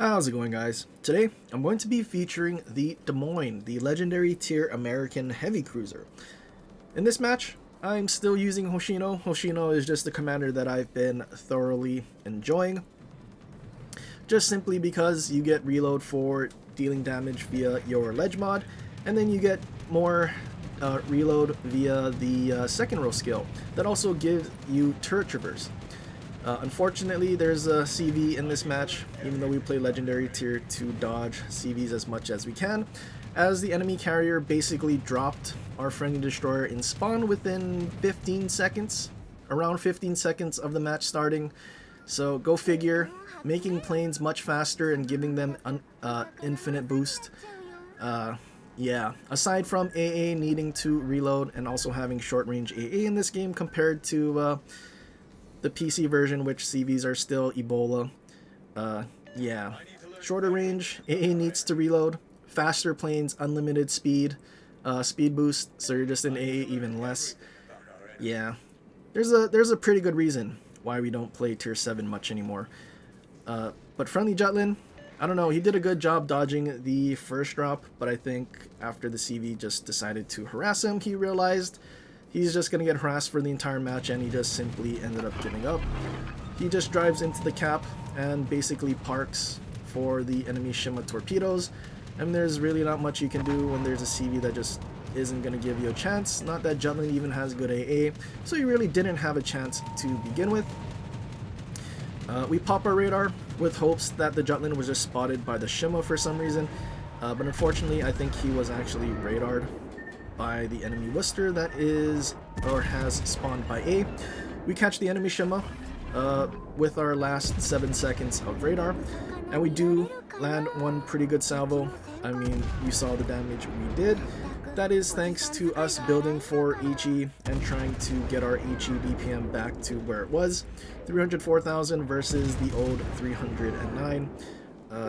How's it going, guys? Today I'm going to be featuring the Des Moines, the legendary tier American heavy cruiser. In this match, I'm still using Hoshino. Hoshino is just the commander that I've been thoroughly enjoying, just simply because you get reload for dealing damage via your ledge mod, and then you get more reload via the second row skill that also gives you turret traverse. Unfortunately, there's a CV in this match, even though we play Legendary tier to dodge CVs as much as we can, as the enemy carrier basically dropped our friendly destroyer in spawn within 15 seconds, around 15 seconds of the match starting. So go figure, making planes much faster and giving them infinite boost. Yeah, aside from AA needing to reload and also having short range AA in this game compared to the PC version, which CVs are still Ebola. Yeah, shorter range, AA needs to reload, faster planes, unlimited speed, speed boost, so you're just in AA even less. Yeah, there's a pretty good reason why we don't play tier 7 much anymore. But friendly Jutlin, I don't know, he did a good job dodging the first drop, but I think after the CV just decided to harass him, he realized he's just going to get harassed for the entire match, and he just simply ended up giving up. He just drives into the cap and basically parks for the enemy Shima torpedoes, and there's really not much you can do when there's a CV that just isn't going to give you a chance. Not that Jutlin even has good AA, so he really didn't have a chance to begin with. We pop our radar with hopes that the Jutlin was just spotted by the Shima for some reason, but unfortunately I think he was actually radared by the enemy Worcester that is, or has spawned by A. We catch the enemy Shima with our last 7 seconds of radar, and we do land one pretty good salvo. I mean, you saw the damage we did. That is thanks to us building for HE and trying to get our HE DPM back to where it was, 304,000 versus the old 309.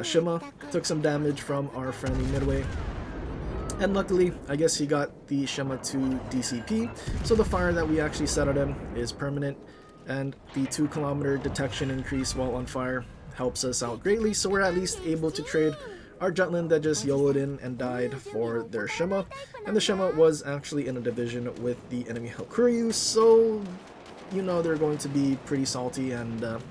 Shima took some damage from our friendly midway, and luckily, I guess he got the Shima to DCP, so the fire that we actually set at him is permanent, and the 2 km detection increase while on fire helps us out greatly, so we're at least able to trade our Jutlin that just YOLO'd in and died for their Shima, and the Shima was actually in a division with the enemy Hokuryu, so you know they're going to be pretty salty and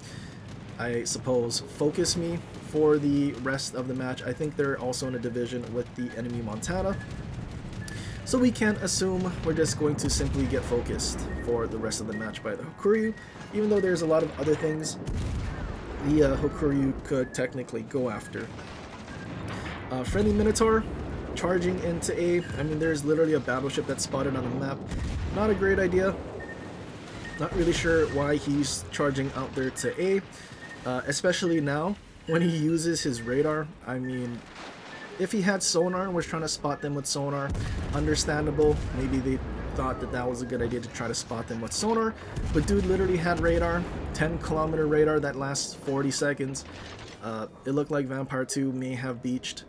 I suppose focus me for the rest of the match. I think they're also in a division with the enemy Montana, so we can assume we're just going to simply get focused for the rest of the match by the Hokuryu, even though there's a lot of other things the Hokuryu could technically go after. Friendly Minotaur charging into A. I mean, there's literally a battleship that's spotted on the map. Not a great idea. Not really sure why he's charging out there to A, especially now when he uses his radar. I mean, if he had sonar and was trying to spot them with sonar, understandable. Maybe they thought that that was a good idea to try to spot them with sonar, but dude literally had radar, 10-km radar that lasts 40 seconds. It looked like Vampire 2 may have beached,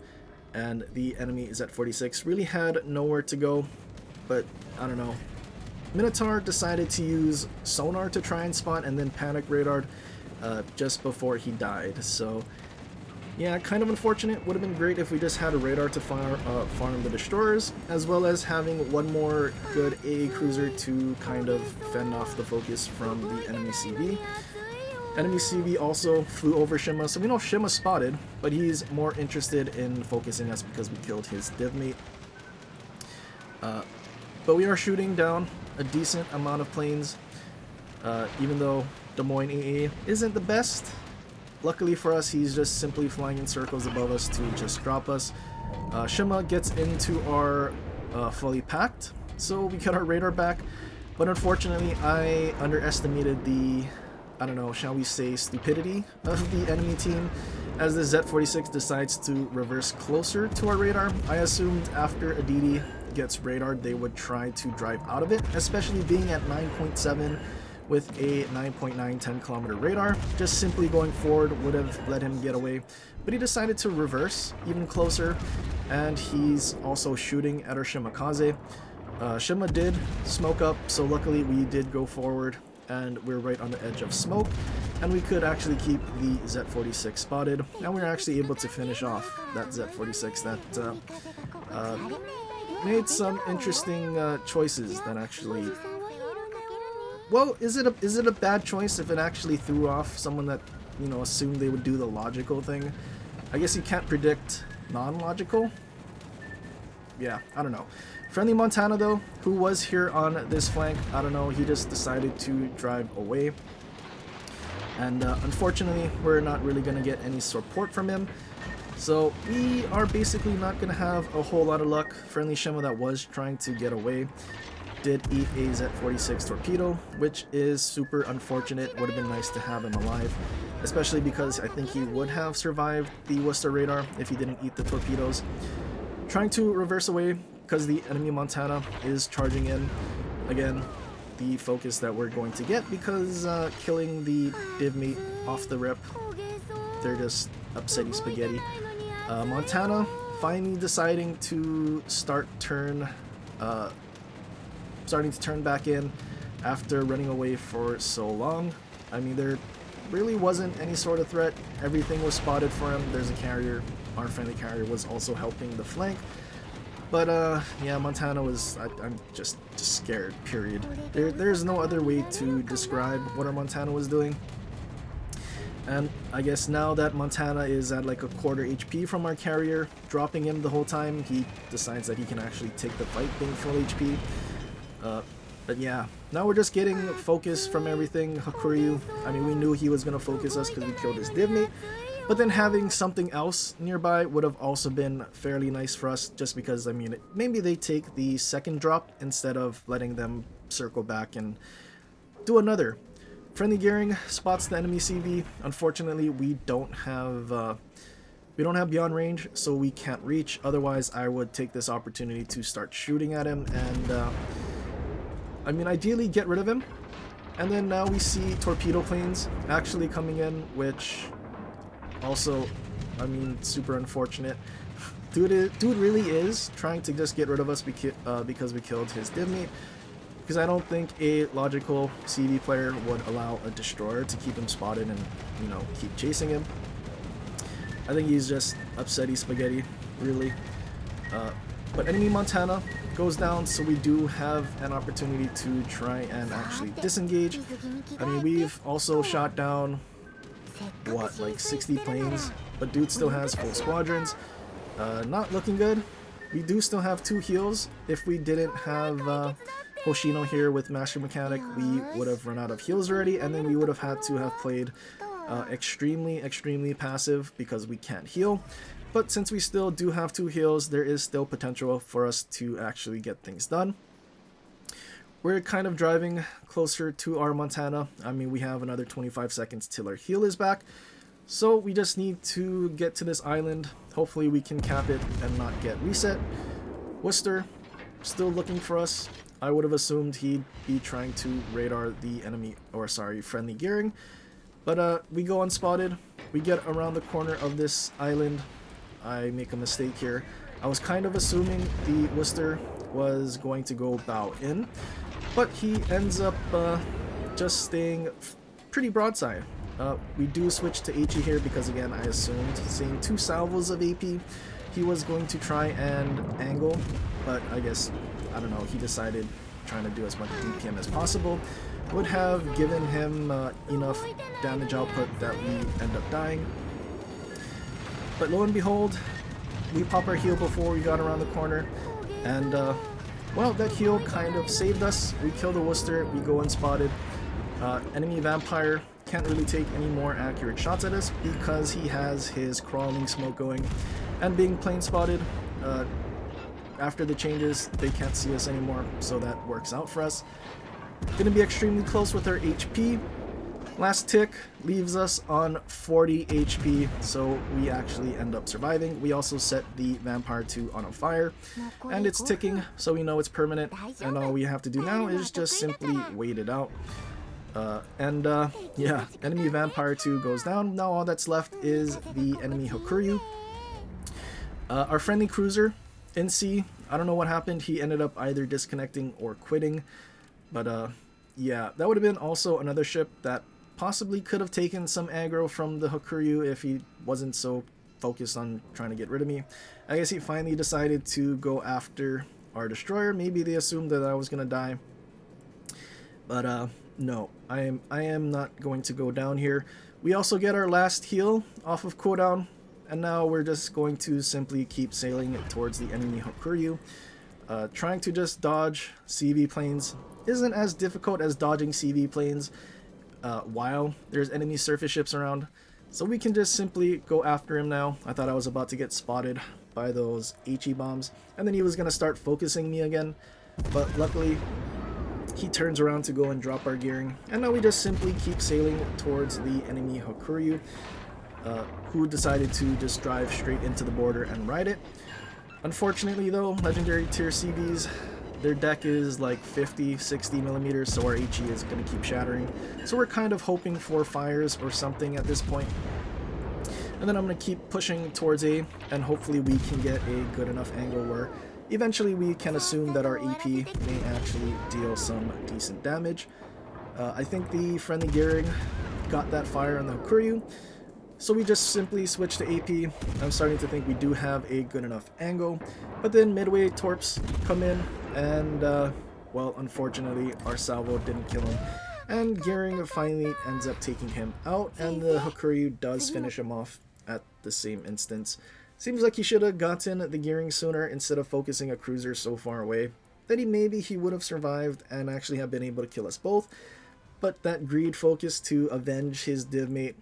and the enemy is at 46. Really had nowhere to go, but I don't know. Minotaur decided to use sonar to try and spot, and then panic radared just before he died. So yeah, kind of unfortunate. Would have been great if we just had a radar to farm the destroyers, as well as having one more good AA cruiser to kind of fend off the focus from the enemy CV. Enemy CV also flew over Shima, so we know Shima spotted, but he's more interested in focusing us because we killed his div mate. But we are shooting down a decent amount of planes, even though Des Moines AA isn't the best. Luckily for us, he's just simply flying in circles above us to just drop us. Shima gets into our fully packed, so we get our radar back, but unfortunately I underestimated the, I don't know, shall we say, stupidity of the enemy team, as the Z-46 decides to reverse closer to our radar. I assumed after Aditi gets radared, they would try to drive out of it, especially being at 9.7 with a 9.9 10-km radar. Just simply going forward would have let him get away, but he decided to reverse even closer, and he's also shooting at our Shimakaze. Shima did smoke up, so luckily we did go forward and we're right on the edge of smoke. and we could actually keep the Z46 spotted, and we were actually able to finish off that Z46 that made some interesting choices that actually... Well, is it a bad choice if it actually threw off someone that, you know, assumed they would do the logical thing? I guess you can't predict non-logical? Yeah, I don't know. Friendly Montana, though, who was here on this flank, I don't know, he just decided to drive away. And unfortunately, we're not really going to get any support from him. So we are basically not going to have a whole lot of luck. Friendly Shemo that was trying to get away did eat a Z46 torpedo, which is super unfortunate. Would have been nice to have him alive, especially because I think he would have survived the Worcester radar if he didn't eat the torpedoes. Trying to reverse away because the enemy Montana is charging in. Again, the focus that we're going to get because killing the div mate off the rip, they're just upsetty spaghetti. Montana finally deciding to starting to turn back in after running away for so long. I mean, there really wasn't any sort of threat. Everything was spotted for him. There's a carrier. Our friendly carrier was also helping the flank. But yeah, Montana was, I'm just scared, period. There's no other way to describe what our Montana was doing. And I guess now that Montana is at like a quarter HP from our carrier, dropping him the whole time, he decides that he can actually take the fight being full HP. But yeah, now we're just getting focus from everything. Hakuryu, I mean, we knew he was going to focus us because we killed his div mate. But then having something else nearby would have also been fairly nice for us, just because, I mean, maybe they take the second drop instead of letting them circle back and do another. Friendly Gearing spots the enemy CV. Unfortunately, we don't have beyond range, so we can't reach. Otherwise, I would take this opportunity to start shooting at him and, I mean, ideally get rid of him. And then now we see torpedo planes actually coming in, which... also, I mean, super unfortunate. Dude really is trying to just get rid of us because we killed his div mate. Because I don't think a logical CV player would allow a destroyer to keep him spotted and, you know, keep chasing him. I think he's just upsetty spaghetti, really. But enemy Montana goes down, so we do have an opportunity to try and actually disengage. I mean, we've also shot down... what, like 60 planes, but dude still has full squadrons. Not looking good. We do still have 2 heals. If we didn't have Hoshino here with Master Mechanic, we would have run out of heals already, and then we would have had to have played extremely passive because we can't heal. But since we still do have 2 heals, there is still potential for us to actually get things done. We're kind of driving closer to our Montana. I mean, we have another 25 seconds till our heal is back. So we just need to get to this island. Hopefully we can cap it and not get reset. Worcester, still looking for us. I would have assumed he'd be trying to radar the enemy, or sorry, friendly gearing. But we go unspotted. We get around the corner of this island. I make a mistake here. I was kind of assuming the Worcester was going to go bow in. But he ends up just staying pretty broadside. We do switch to HE here because, again, I assumed, seeing 2 salvos of AP, he was going to try and angle, but I guess, I don't know, he decided trying to do as much DPM as possible would have given him enough damage output that we end up dying. But lo and behold, we pop our heal before we got around the corner, and well, that heal kind of saved us. We kill the Worcester, we go unspotted. Enemy Vampire can't really take any more accurate shots at us because he has his crawling smoke going. And being plane spotted, after the changes, they can't see us anymore, so that works out for us. Gonna be extremely close with our HP. Last tick leaves us on 40 HP, so we actually end up surviving. We also set the Vampire 2 on a fire, and it's ticking, so we know it's permanent, and all we have to do now is just simply wait it out. Yeah, enemy Vampire 2 goes down. Now all that's left is the enemy Hakuryu. Our friendly cruiser, NC, I don't know what happened. He ended up either disconnecting or quitting, but yeah, that would have been also another ship that possibly could have taken some aggro from the Hakuryu if he wasn't so focused on trying to get rid of me. I guess he finally decided to go after our destroyer. Maybe they assumed that I was gonna die, but no, I am not going to go down here. We also get our last heal off of cooldown, and now we're just going to simply keep sailing towards the enemy Hakuryu. Trying to just dodge CV planes isn't as difficult as dodging CV planes while there's enemy surface ships around. So we can just simply go after him now. I thought I was about to get spotted by those HE bombs, and then he was going to start focusing me again. But luckily, he turns around to go and drop our gearing. And now we just simply keep sailing towards the enemy Hakuryu, who decided to just drive straight into the border and ride it. Unfortunately though, legendary tier CVs, their deck is like 50-60 millimeters, so our HE is going to keep shattering. So we're kind of hoping for fires or something at this point. And then I'm going to keep pushing towards A, and hopefully we can get a good enough angle where eventually we can assume that our AP may actually deal some decent damage. I think the friendly gearing got that fire on the Hakuryu, so we just simply switch to AP. I'm starting to think we do have a good enough angle, but then midway torps come in, and well, unfortunately our salvo didn't kill him, and gearing finally ends up taking him out, and the Hakuryu does finish him off at the same instance. Seems like he should have gotten the gearing sooner instead of focusing a cruiser so far away. Then maybe he would have survived and actually have been able to kill us both, but that greed focus to avenge his div mate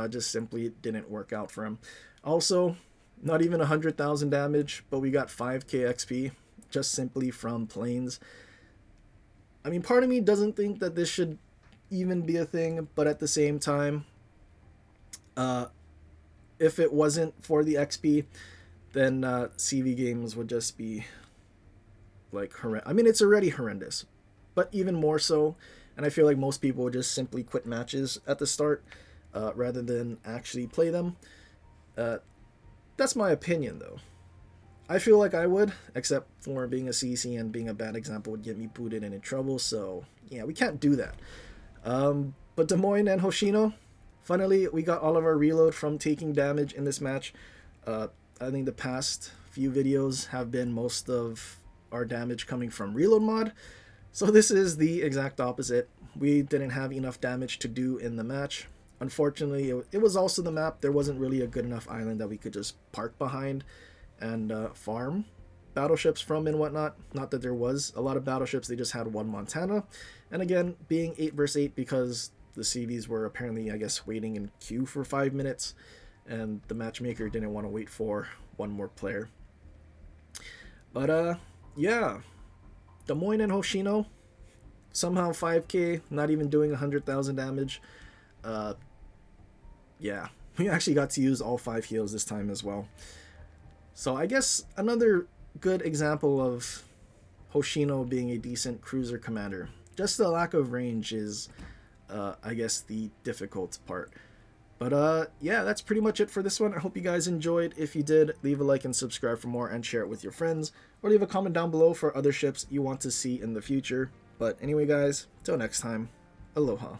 just simply didn't work out for him. Also, not even 100,000 damage, but we got 5k XP just simply from planes. I mean, part of me doesn't think that this should even be a thing, but at the same time, if it wasn't for the XP, then CV games would just be like horrendous. I mean, it's already horrendous, but even more so. And I feel like most people would just simply quit matches at the start rather than actually play them. That's my opinion, though. I feel like I would, except for being a CC and being a bad example would get me booted and in trouble. So yeah, we can't do that. But Des Moines and Hoshino, finally, we got all of our reload from taking damage in this match. I think the past few videos have been most of our damage coming from reload mod. So this is the exact opposite. We didn't have enough damage to do in the match. Unfortunately, it was also the map. There wasn't really a good enough island that we could just park behind and farm battleships from and whatnot. Not that there was a lot of battleships, they just had one Montana. And again, being 8 versus 8 because the CVs were apparently, I guess, waiting in queue for 5 minutes, and the matchmaker didn't want to wait for one more player. But yeah, Des Moines and Hoshino, somehow 5k, not even doing 100,000 damage. Yeah, we actually got to use all 5 heals this time as well. So I guess another good example of Hoshino being a decent cruiser commander. Just the lack of range is, I guess, the difficult part. But yeah, that's pretty much it for this one. I hope you guys enjoyed. If you did, leave a like and subscribe for more and share it with your friends. Or leave a comment down below for other ships you want to see in the future. But anyway guys, till next time, aloha.